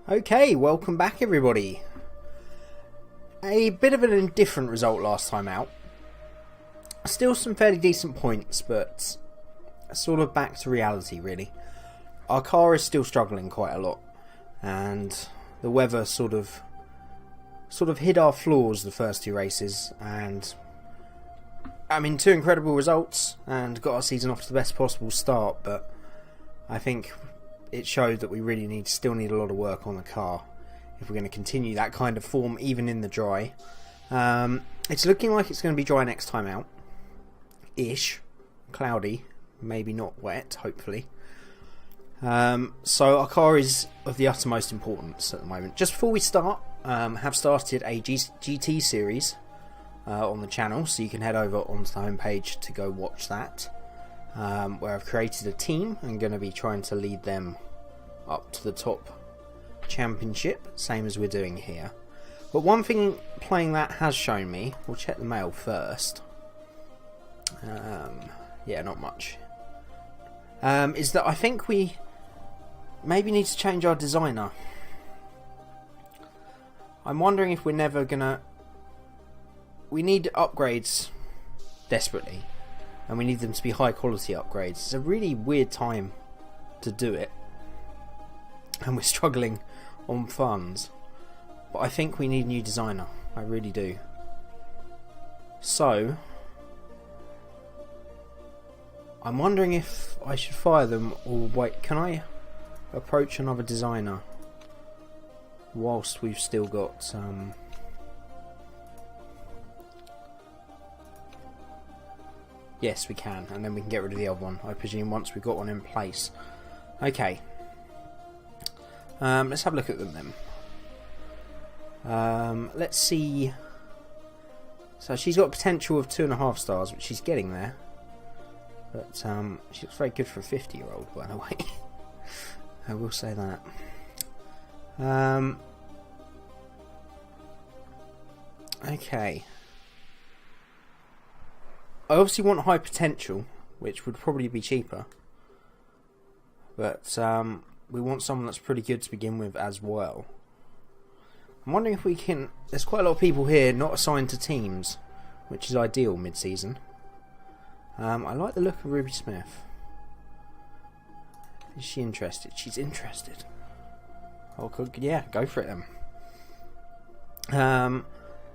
Okay, welcome back everybody. A bit of an indifferent result last time out. Still some fairly decent points, but sort of back to reality really. Our car is still struggling quite a lot, and the weather sort of hid our flaws the first two races, and I mean, two incredible results and got our season off to the best possible start, but I think it showed that we really still need a lot of work on the car if we're going to continue that kind of form even in the dry. It's looking like it's going to be dry next time out ish, cloudy, maybe not wet, hopefully. So our car is of the uttermost importance at the moment. Just before we start, have started a GT series on the channel, so you can head over onto the homepage to go watch that, where I've created a team and going to be trying to lead them up to the top championship, same as we're doing here. But one thing playing that has shown me, we'll check the mail first, yeah, not much, is that I think we maybe need to change our designer. I'm wondering if we're never gonna... We need upgrades desperately, and we need them to be high quality upgrades. It's a really weird time to do it, and we're struggling on funds, but I think we need a new designer. I really do. So I'm wondering if I should fire them or wait. Can I approach another designer whilst we've still got yes, we can, and then we can get rid of the other one, I presume, once we've got one in place. Okay. Let's have a look at them then. Let's see. So she's got a potential of 2.5 stars, which she's getting there. But she looks very good for a 50-year-old, by the way. I will say that. Okay. I obviously want high potential, which would probably be cheaper. But we want someone that's pretty good to begin with as well. I'm wondering if we can... There's quite a lot of people here not assigned to teams, which is ideal mid-season. I like the look of Ruby Smith. Is she interested? She's interested. Oh, good. Yeah, go for it then.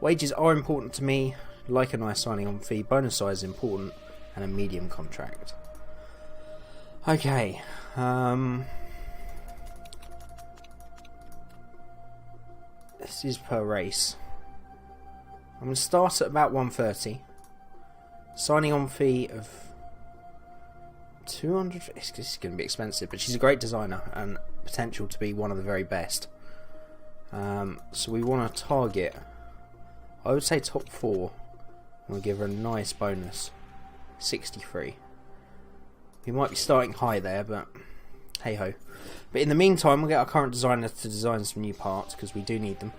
Wages are important to me. Like a nice signing on fee. Bonus size is important. And a medium contract. Okay. This is per race. I'm going to start at about 130. Signing on fee of 200. This is going to be expensive, but she's a great designer and potential to be one of the very best. So we want to target, I would say, top 4. We'll give her a nice bonus, 63. We might be starting high there, but hey ho. But in the meantime, we'll get our current designer to design some new parts, because we do need them.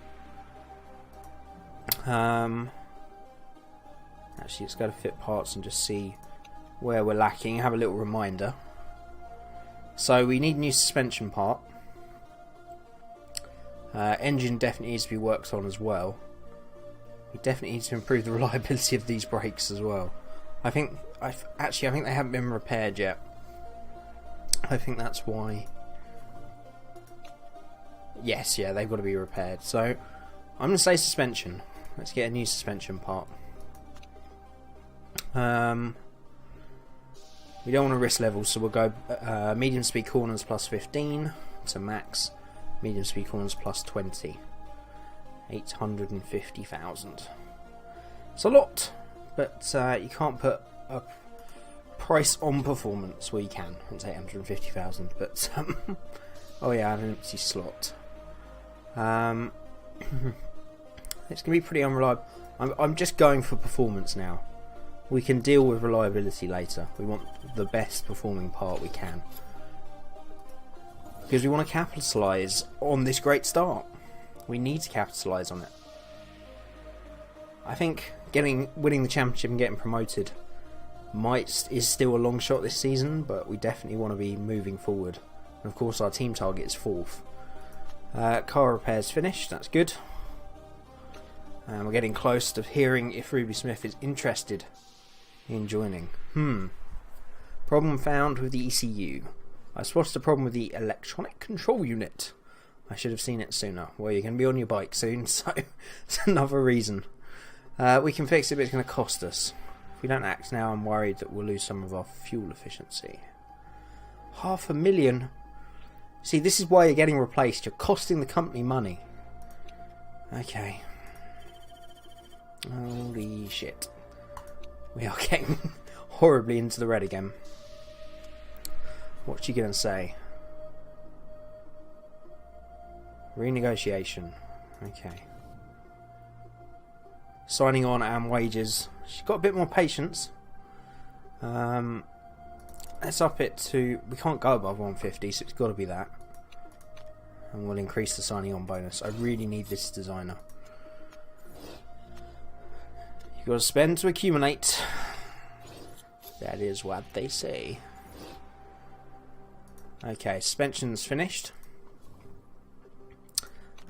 Actually, let's go to fit parts and just see where we're lacking. Have a little reminder. So we need a new suspension part. Engine definitely needs to be worked on as well. We definitely need to improve the reliability of these brakes as well. I think they haven't been repaired yet. I think that's why. Yes, yeah, they've got to be repaired. So I'm going to say suspension. Let's get a new suspension part. We don't want to risk levels, so we'll go medium speed corners plus 15 to max. Medium speed corners plus 20. 850,000. It's a lot, but you can't put a price on performance. Well, you can. It's 850,000, but oh yeah, an empty slot. It's gonna be pretty unreliable. I'm just going for performance now. We can deal with reliability later. We want the best performing part we can, because we want to capitalise on this great start. We need to capitalise on it. I think winning the championship and getting promoted is still a long shot this season, but we definitely want to be moving forward. And of course, our team target is 4th. Car repairs finished, that's good. And we're getting close to hearing if Ruby Smith is interested in joining. Problem found with the ECU. I spotted a problem with the electronic control unit. I should have seen it sooner. Well, you're going to be on your bike soon, so it's another reason. We can fix it, but it's going to cost us. If we don't act now, I'm worried that we'll lose some of our fuel efficiency. 500,000. See, this is why you're getting replaced. You're costing the company money. Okay. Holy shit. We are getting horribly into the red again. What's she going to say? Renegotiation. Okay. Signing on and wages. She's got a bit more patience. Let's up it to... We can't go above 150, so it's got to be that. And we'll increase the signing on bonus. I really need this designer. You've got to spend to accumulate. That is what they say. Okay, suspension's finished.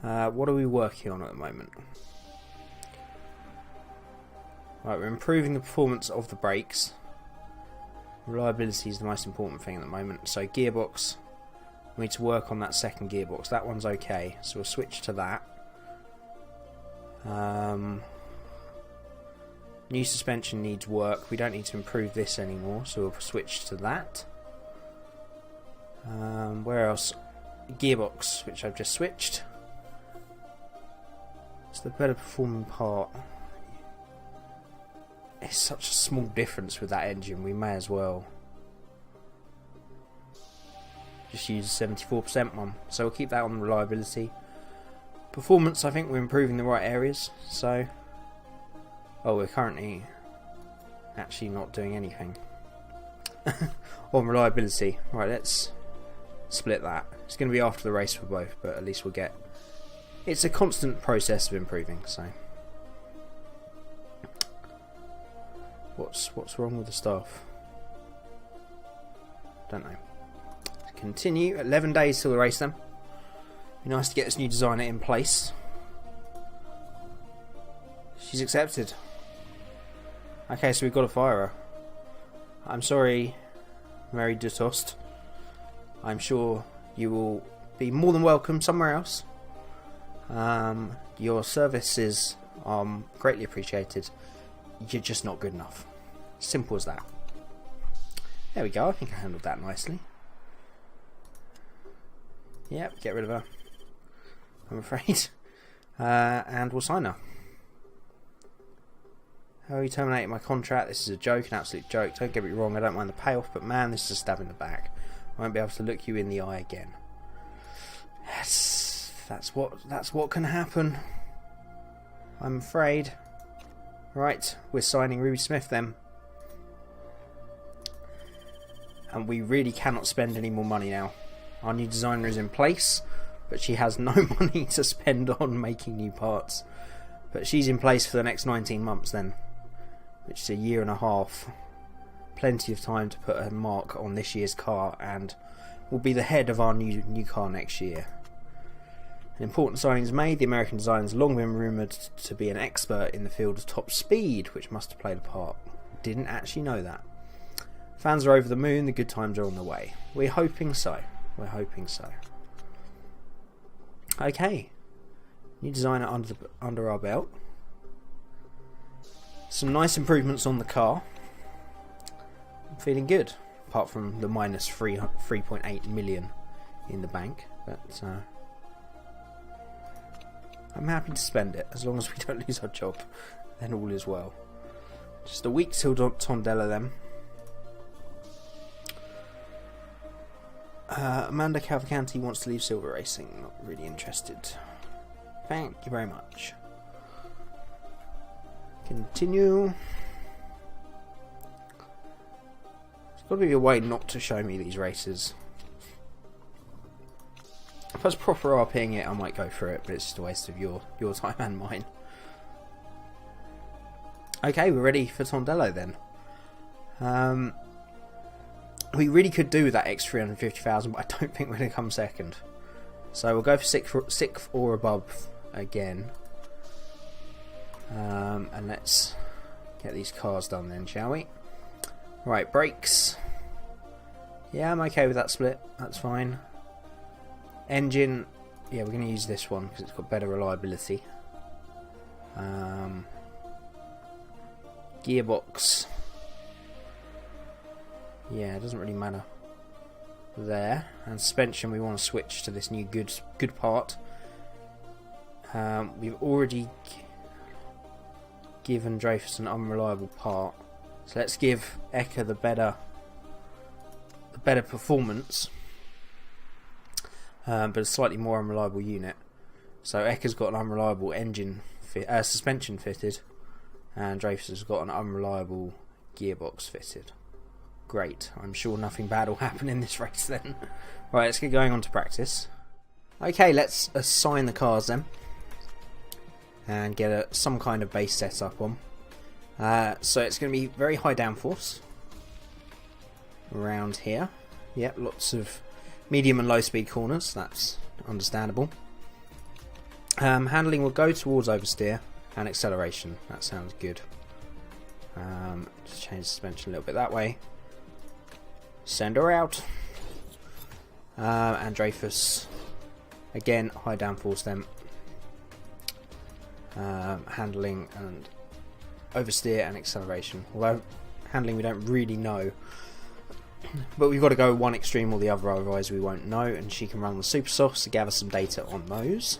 What are we working on at the moment? Right, we're improving the performance of the brakes. Reliability is the most important thing at the moment. So gearbox, we need to work on that second gearbox. That one's okay, so we'll switch to that. New suspension needs work. We don't need to improve this anymore, so we'll switch to that. Where else? Gearbox, which I've just switched. It's the better performing part. It's such a small difference with that engine, we may as well just use the 74% one. So we'll keep that on reliability. Performance, I think we're improving the right areas. So, oh, we're currently actually not doing anything on reliability. Right, let's split that. It's going to be after the race for both, but at least we'll get... It's a constant process of improving, so... What's wrong with the staff? Don't know. Continue. 11 days till the race then. Be nice to get this new designer in place. She's accepted. Okay, so we've got to fire her. I'm sorry, Mary Dutost. I'm sure you will be more than welcome somewhere else. Your services are greatly appreciated. You're just not good enough. Simple as that. There we go. I think I handled that nicely. Yep, get rid of her, I'm afraid. And we'll sign her. How are you terminating my contract? This is a joke, an absolute joke. Don't get me wrong, I don't mind the payoff, but man, this is a stab in the back. I won't be able to look you in the eye again. That's what can happen, I'm afraid. Right, we're signing Ruby Smith then. And we really cannot spend any more money now. Our new designer is in place, but she has no money to spend on making new parts. But she's in place for the next 19 months then, which is a year and a half. Plenty of time to put a mark on this year's car, and will be the head of our new car next year. An important signing is made. The American designer has long been rumoured to be an expert in the field of top speed, which must have played a part. Didn't actually know that. Fans are over the moon, the good times are on the way. We're hoping so. We're hoping so. Okay. New designer under our belt. Some nice improvements on the car. I'm feeling good. Apart from the minus 3.8 million in the bank. But I'm happy to spend it. As long as we don't lose our job, then all is well. Just a week till Tondela then. Amanda Cavalcanti wants to leave Silver Racing. Not really interested. Thank you very much. Continue. There's got to be a way not to show me these races. If I was proper RPing it, I might go for it, but it's just a waste of your time and mine. Okay, we're ready for Tondela then. We really could do with that extra 350,000, but I don't think we're going to come second. So we'll go for sixth or above again. And let's get these cars done then, shall we? Right, brakes. Yeah, I'm okay with that split. That's fine. Engine. Yeah, we're going to use this one because it's got better reliability. Gearbox. Yeah, it doesn't really matter there. And suspension, we want to switch to this new good part. We've already given Dreyfus an unreliable part, so let's give Eka the better performance, but a slightly more unreliable unit. So Eka's got an unreliable suspension fitted, and Dreyfus has got an unreliable gearbox fitted. Great, I'm sure nothing bad will happen in this race then. Right, let's get going on to practice. Okay, let's assign the cars then, and get some kind of base setup on. So it's going to be very high downforce around here. Yep, lots of medium and low speed corners, that's understandable. Handling will go towards oversteer and acceleration, that sounds good. Just change the suspension a little bit that way. Send her out. And Dreyfus, again, high downforce then. Handling and oversteer and acceleration. Although handling we don't really know, but we've got to go one extreme or the other, otherwise we won't know. And she can run the super softs to gather some data on those.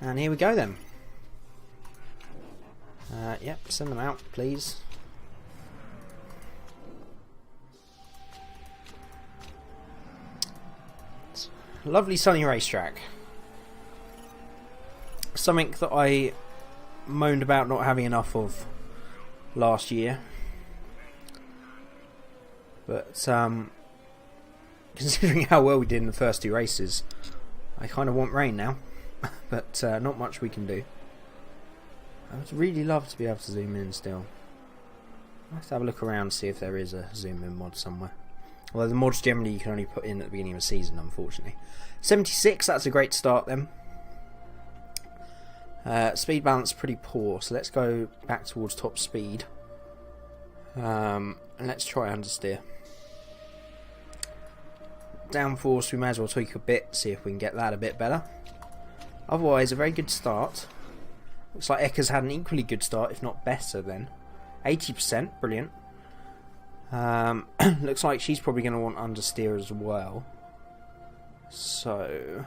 And here we go then. Yep, send them out please. Lovely sunny racetrack. Something that I moaned about not having enough of last year, but considering how well we did in the first two races, I kind of want rain now. But not much we can do. I would really love to be able to zoom in still. I'll have to have a look around and see if there is a zoom in mod somewhere. Although the mods generally you can only put in at the beginning of a season, unfortunately. 76, that's a great start then. Speed balance pretty poor, so let's go back towards top speed. And let's try understeer. Downforce, we may as well tweak a bit, see if we can get that a bit better. Otherwise, a very good start. Looks like Eka's had an equally good start, if not better then. 80%, brilliant. Looks like she's probably going to want understeer as well. So,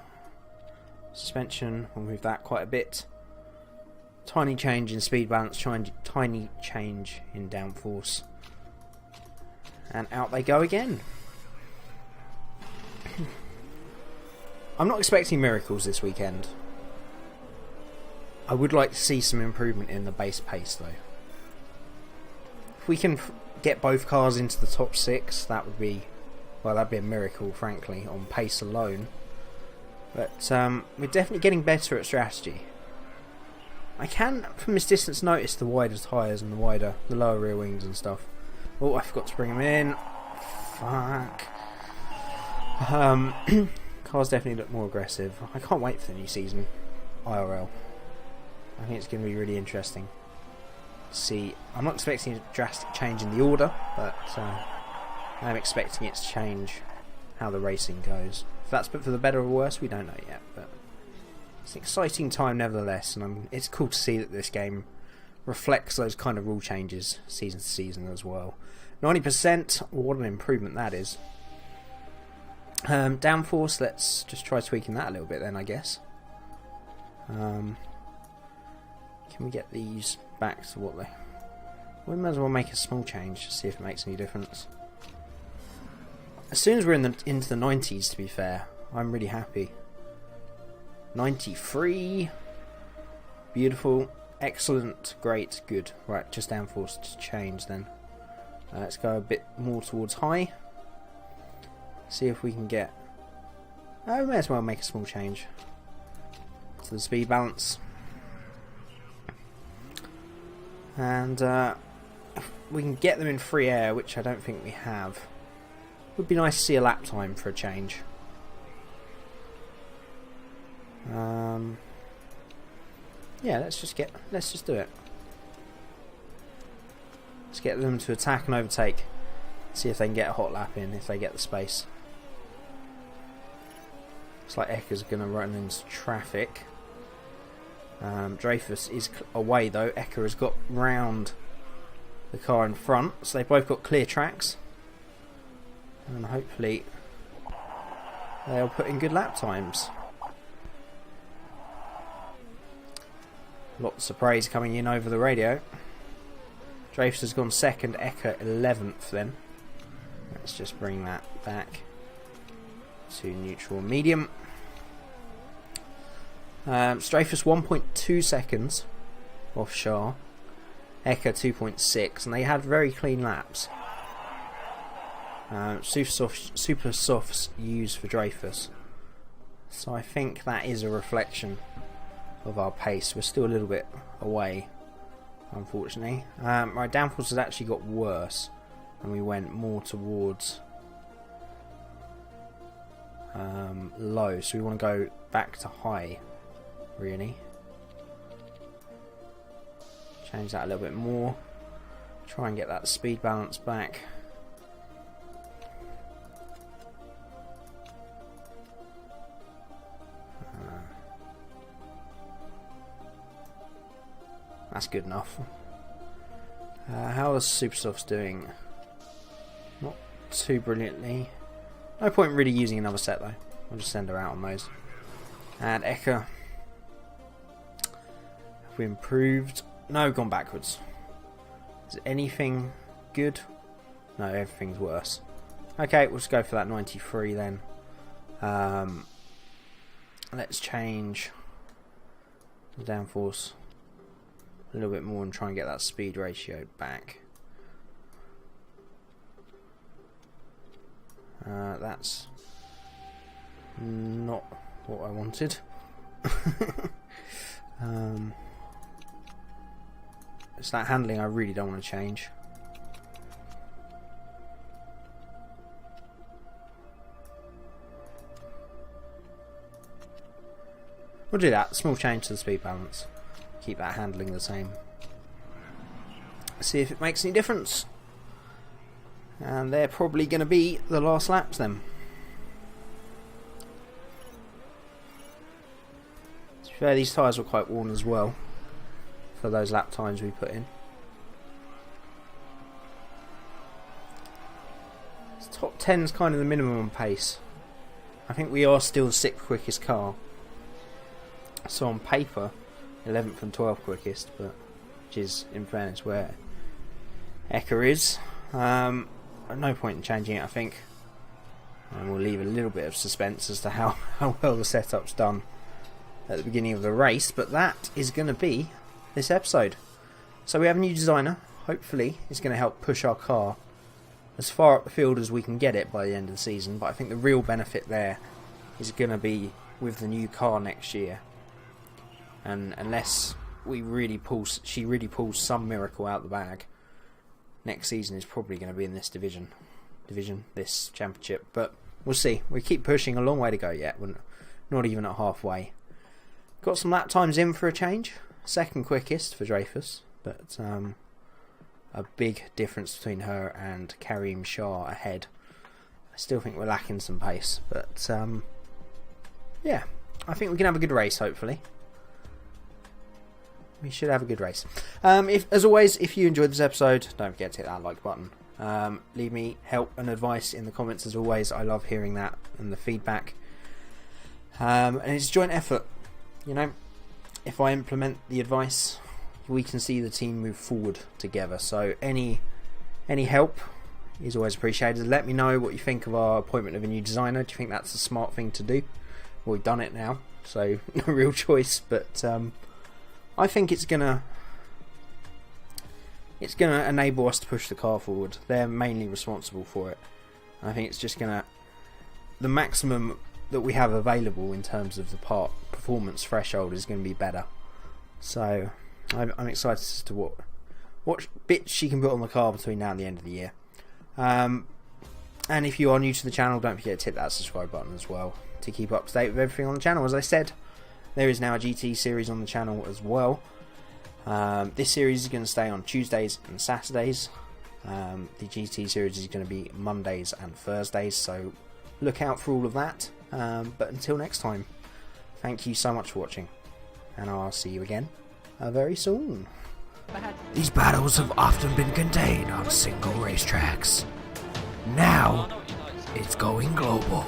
suspension, we'll move that quite a bit. Tiny change in speed balance, tiny change in downforce. And out they go again. I'm not expecting miracles this weekend. I would like to see some improvement in the base pace though. If we can get both cars into the top 6, that would be, well, that'd be a miracle frankly on pace alone. But we're definitely getting better at strategy. I can from this distance notice the wider tyres and the lower rear wings and stuff. Oh, I forgot to bring them in. Fuck. Cars definitely look more aggressive. I can't wait for the new season IRL. I think it's going to be really interesting. See, I'm not expecting a drastic change in the order, but I'm expecting it to change how the racing goes. If that's for the better or worse, we don't know yet, but it's an exciting time nevertheless, and it's cool to see that this game reflects those kind of rule changes season to season as well. 90%, what an improvement that is. Downforce, let's just try tweaking that a little bit then, I guess. Can we get these back to what they... We might as well make a small change to see if it makes any difference. As soon as we're into the 90s, to be fair, I'm really happy. 93. Beautiful. Excellent. Great. Good. Right, just downforce to change then. Let's go a bit more towards high. See if we can get... Oh, we may as well make a small change to the speed balance. And if we can get them in free air, which I don't think we have. Would be nice to see a lap time for a change. Yeah, let's just do it. Let's get them to attack and overtake. See if they can get a hot lap in, if they get the space. Looks like Ecker's going to run into traffic. Dreyfus is away though. Ecker has got round the car in front, so they've both got clear tracks. And hopefully they'll put in good lap times. Lots of praise coming in over the radio. Dreyfus has gone second, Ecker 11th then. Let's just bring that back to neutral and medium. Dreyfus 1.2 seconds off Shah. Ecker 2.6, and they had very clean laps. Super softs used for Dreyfus. So I think that is a reflection of our pace. We're still a little bit away, unfortunately. My downforce has actually got worse, and we went more towards low, so we want to go back to high, really. Change that a little bit more. Try and get that speed balance back. That's good enough. How are Supersofts doing? Not too brilliantly. No point really using another set though. I'll just send her out on those. And Ecker. Have we improved? No, gone backwards. Is anything good? No, everything's worse. Okay, we'll just go for that 93 then. Let's change the downforce a little bit more and try and get that speed ratio back. That's not what I wanted. It's that handling I really don't want to change. We'll do that. Small change to the speed balance. Keep that handling the same. See if it makes any difference. And they're probably going to be the last laps then. To be fair, these tyres were quite worn as well for those lap times we put in. Top 10 is kind of the minimum pace. I think we are still the 6th quickest car. So on paper, 11th and 12th quickest, but which is in fairness where Ecker is. No point in changing it, I think. And we'll leave a little bit of suspense as to how well the setup's done at the beginning of the race, but that is going to be this episode. So we have a new designer. Hopefully it's going to help push our car as far up the field as we can get it by the end of the season, but I think the real benefit there is going to be with the new car next year. And unless she really pulls some miracle out of the bag, next season is probably going to be in this this championship. But we'll see. We keep pushing, a long way to go yet. We're not even at halfway. Got some lap times in for a change. 2nd quickest for Dreyfus, but a big difference between her and Karim Shah ahead. I still think we're lacking some pace, but yeah, I think we can have a good race, hopefully. We should have a good race. As always, if you enjoyed this episode, don't forget to hit that like button. Leave me help and advice in the comments as always. I love hearing that and the feedback. And it's a joint effort. You know, if I implement the advice, we can see the team move forward together. So any help is always appreciated. Let me know what you think of our appointment of a new designer. Do you think that's a smart thing to do? Well, we've done it now, so no real choice. But I think it's gonna enable us to push the car forward. They're mainly responsible for it. I think it's just the maximum that we have available in terms of the part performance threshold is going to be better. So I'm excited as to what bits she can put on the car between now and the end of the year. And if you are new to the channel, don't forget to hit that subscribe button as well to keep up to date with everything on the channel. As I said, there is now a GT series on the channel as well. This series is going to stay on Tuesdays and Saturdays. The GT series is going to be Mondays and Thursdays, so look out for all of that. But until next time, thank you so much for watching, and I'll see you again very soon. These battles have often been contained on single racetracks. Now, it's going global.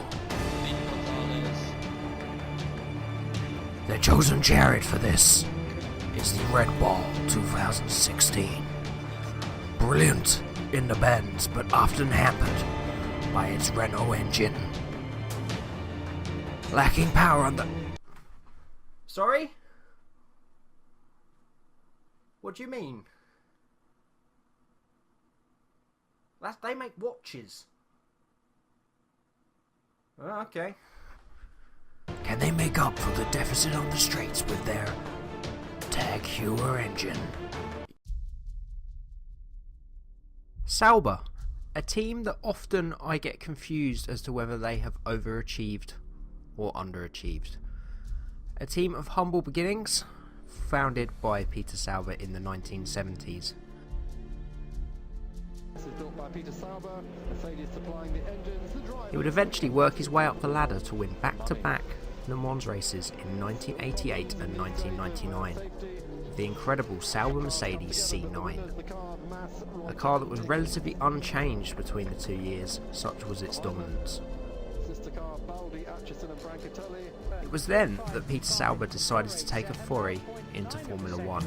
The chosen chariot for this is the Red Bull 2016. Brilliant in the bends, but often hampered by its Renault engine. Lacking power on the... Sorry? What do you mean? They make watches. Oh, okay. Can they make up for the deficit on the streets with their Tag Heuer engine? Sauber, a team that often I get confused as to whether they have overachieved or underachieved. A team of humble beginnings, founded by Peter Sauber in the 1970s. He would eventually work his way up the ladder to win back-to-back Le Mans races in 1988 and 1999 with the incredible Sauber Mercedes C9, a car that was relatively unchanged between the 2 years, such was its dominance. It was then that Peter Sauber decided to take a foray into Formula 1.